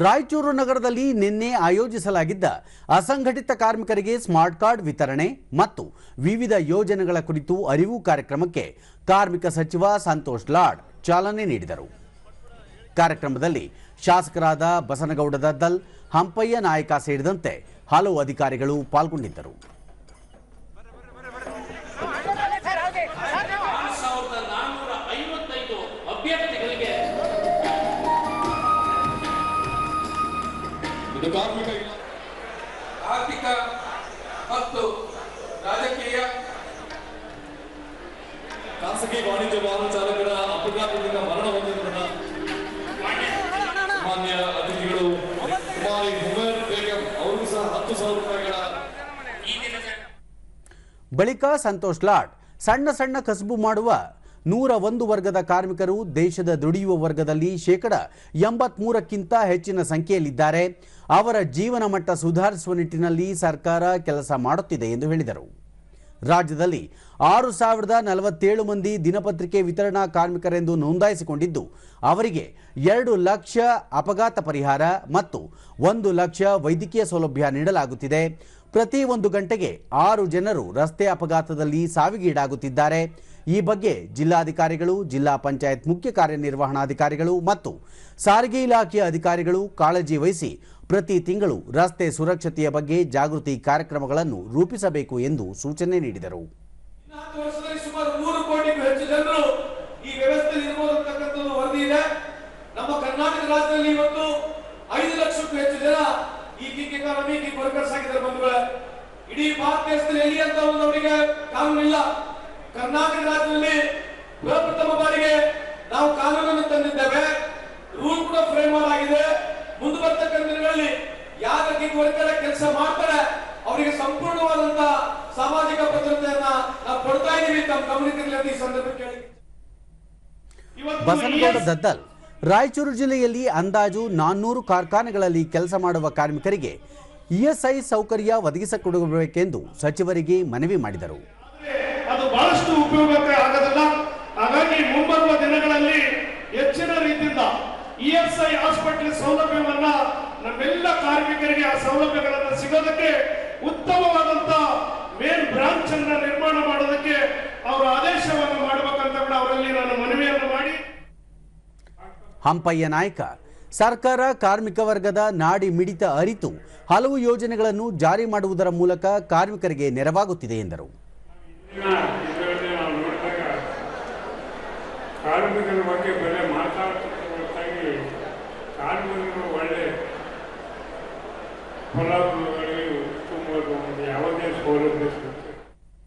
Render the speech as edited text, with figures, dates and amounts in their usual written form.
ರಾಯಚೂರು ನಗರದಲ್ಲಿ ನಿನ್ನೆ ಆಯೋಜಿಸಲಾಗಿದ್ದ ಅಸಂಘಟಿತ ಕಾರ್ಮಿಕರಿಗೆ ಸ್ಮಾರ್ಟ್ ಕಾರ್ಡ್ ವಿತರಣೆ ಮತ್ತು ವಿವಿಧ ಯೋಜನೆಗಳ ಕುರಿತು ಅರಿವು ಕಾರ್ಯಕ್ರಮಕ್ಕೆ ಕಾರ್ಮಿಕ ಸಚಿವ ಸಂತೋಷ್ ಲಾಡ್ ಚಾಲನೆ ನೀಡಿದರು. ಕಾರ್ಯಕ್ರಮದಲ್ಲಿ ಶಾಸಕರಾದ ಬಸನಗೌಡ ದದ್ದಲ್, ಹಂಪಯ್ಯ ನಾಯಕ ಸೇರಿದಂತೆ ಹಲವು ಅಧಿಕಾರಿಗಳು ಪಾಲ್ಗೊಂಡಿದ್ದರು. ಇದು ಕಾರ್ಮಿಕ ಆರ್ಥಿಕ ಮತ್ತು ರಾಜಕೀಯ ಖಾಸಗಿ ವಾಣಿಜ್ಯ ವಾಹನ ಚಾಲಕರ ಅಪಘಾತದಿಂದ ಮರಣ ಹೊಂದಿದ ಸಾಮಾನ್ಯ ಅತಿಥಿಗಳು ಕುಮಾರಿ ಹುಮೇರ್ ಬೇಗಂ ಅವರು ಸಹ 10,000 ರೂಪಾಯಿಗಳ ಬಳಿಕ ಸಂತೋಷ್ ಲಾಡ್ ಸಣ್ಣ ಕಸಬು ಮಾಡುವ 101 ವರ್ಗದ ಕಾರ್ಮಿಕರು ದೇಶದ ದುಡಿಯುವ ವರ್ಗದಲ್ಲಿ 83%ಕ್ಕಿಂತ ಹೆಚ್ಚಿನ ಸಂಖ್ಯೆಯಲ್ಲಿದ್ದಾರೆ. ಅವರ ಜೀವನ ಮಟ್ಟ ಸುಧಾರಿಸುವ ನಿಟ್ಟಿನಲ್ಲಿ ಸರ್ಕಾರ ಕೆಲಸ ಮಾಡುತ್ತಿದೆ ಎಂದು ಹೇಳಿದರು. ರಾಜ್ಯದಲ್ಲಿ 6,047 ಮಂದಿ ದಿನಪತ್ರಿಕೆ ವಿತರಣಾ ಕಾರ್ಮಿಕರೆಂದು ನೋಂದಾಯಿಸಿಕೊಂಡಿದ್ದು, ಅವರಿಗೆ 2 ಲಕ್ಷ ಅಪಘಾತ ಪರಿಹಾರ ಮತ್ತು 1 ಲಕ್ಷ ವೈದ್ಯಕೀಯ ಸೌಲಭ್ಯ ನೀಡಲಾಗುತ್ತಿದೆ. ಪ್ರತಿ 1 ಗಂಟೆಗೆ 6 ಜನರು ರಸ್ತೆ ಅಪಘಾತದಲ್ಲಿ ಸಾವಿಗೀಡಾಗುತ್ತಿದ್ದಾರೆ. ಈ ಬಗ್ಗೆ ಜಿಲ್ಲಾಧಿಕಾರಿಗಳು, ಜಿಲ್ಲಾ ಪಂಚಾಯತ್ ಮುಖ್ಯ ಕಾರ್ಯನಿರ್ವಹಣಾಧಿಕಾರಿಗಳು ಮತ್ತು ಸಾರಿಗೆ ಇಲಾಖೆಯ ಅಧಿಕಾರಿಗಳು ಕಾಳಜಿ ವಹಿಸಿ ಪ್ರತಿ ತಿಂಗಳು ರಸ್ತೆ ಸುರಕ್ಷತೆಯ ಬಗ್ಗೆ ಜಾಗೃತಿ ಕಾರ್ಯಕ್ರಮಗಳನ್ನು ರೂಪಿಸಬೇಕು ಎಂದು ಸೂಚನೆ ನೀಡಿದರು. ಸುಮಾರು 3 ಕೋಟಿಗೂ ಹೆಚ್ಚು ಜನರು ಈ ವ್ಯವಸ್ಥೆಯಲ್ಲಿ ಇರಬಹುದಂತಕ್ಕಂಥದ್ದು ವರದಿ ಇದೆ. ನಮ್ಮ ಕರ್ನಾಟಕ ರಾಜ್ಯದಲ್ಲಿ ಇವತ್ತು 5 ಲಕ್ಷಕ್ಕೂ ಹೆಚ್ಚು ಜನ ಈ ಗಿಗ್ ಎಕಾನಮಿ ಗಿಗ್ ವರ್ಕರ್ಸ್ ಆಗಿದ್ದಾರೆ ಬಂಧುಗಳೇ. ಇಡೀ ಭಾರತ ದೇಶದಲ್ಲಿ ಎಲ್ಲಿ ಅಂತ ಅವರಿಗೆ ಕಾನೂನು ಇಲ್ಲ. ಕರ್ನಾಟಕ ರಾಜ್ಯದಲ್ಲಿ ಪ್ರಪ್ರಥಮ ಬಾರಿಗೆ ನಾವು ಕಾನೂನನ್ನು ತಂದಿದ್ದೇವೆ. ರೂಲ್ ಕೂಡ ಫ್ರೇಮ್ ಆಗಿದೆ. ಮುಂದೆ ಬರ್ತಕ್ಕಂಥ ದಿನಗಳಲ್ಲಿ ಯಾರು ಗಿಗ್ ವರ್ಕರ್ ಕೆಲಸ ಮಾಡ್ತಾರೆ ಅವರಿಗೆ ಸಂಪೂರ್ಣವಾದಂತಹ ಸಾಮಾಜಿಕ ಭದ್ರತೆಯನ್ನ ನಾವು ಕೊಡ್ತಾ ಇದ್ದೀವಿ. ತಮ್ಮ ಗಮನಕ್ಕೆ ಈ ಸಂದರ್ಭಕ್ಕೆ ಹೇಳಿ. ಬಸನಗೌಡ ದದ್ದಲ್ ರಾಯಚೂರು ಜಿಲ್ಲೆಯಲ್ಲಿ ಅಂದಾಜು 400 ಕಾರ್ಖಾನೆಗಳಲ್ಲಿ ಕೆಲಸ ಮಾಡುವ ಕಾರ್ಮಿಕರಿಗೆ ಇಎಸ್ಐ ಸೌಕರ್ಯ ಒದಗಿಸಿಕೊಡಬೇಕೆಂದು ಸಚಿವರಿಗೆ ಮನವಿ ಮಾಡಿದರು. ಅದು ಬಹಳಷ್ಟು ಉಪಯೋಗಕ್ಕೆ ಆಗೋದಿಲ್ಲ. ಹಾಗಾಗಿ ಮುಂಬರುವ ದಿನಗಳಲ್ಲಿ ಹೆಚ್ಚಿನ ರೀತಿಯಿಂದ ಇಎಸ್ಐ ಹಾಸ್ಪಿಟಲ್ ಸೌಲಭ್ಯವನ್ನ ನಮ್ಮೆಲ್ಲ ಕಾರ್ಮಿಕರಿಗೆ ಆ ಸೌಲಭ್ಯಗಳನ್ನು ಸಿಗೋದಕ್ಕೆ ಉತ್ತಮವಾದಂತಹ ಮೇನ್ ಬ್ರಾಂಚ್ ಅನ್ನ ನಿರ್ಮಾಣ ಮಾಡೋದಕ್ಕೆ ಅವರ ಆದೇಶವನ್ನು ಮಾಡಬೇಕಂತ ಕೂಡ ಅವರಲ್ಲಿ ನಾನು ಮನವಿಯನ್ನು ಮಾಡಿ. ಹಂಪಯ್ಯ ನಾಯಕ ಸರ್ಕಾರ ಕಾರ್ಮಿಕ ವರ್ಗದ ನಾಡಿ ಮಿಡಿತ ಅರಿತು ಹಲವು ಯೋಜನೆಗಳನ್ನು ಜಾರಿ ಮಾಡುವುದರ ಮೂಲಕ ಕಾರ್ಮಿಕರಿಗೆ ನೆರವಾಗುತ್ತಿದೆ ಎಂದರು. ಕಾರ್ಮಿಕರ ಬಗ್ಗೆ ಬೆಲೆ ಮಾತಾಡ್ತಿದ್ದಾಗಿ ಕಾರ್ಮಿಕರು ಒಳ್ಳೆ ಫಲಾನುಭವಿಗಳಿಗೆ ಉತ್ತಮವಾದ ಯಾವುದೇ ಸೌಲಭ್ಯ ಸಿಗುತ್ತೆ.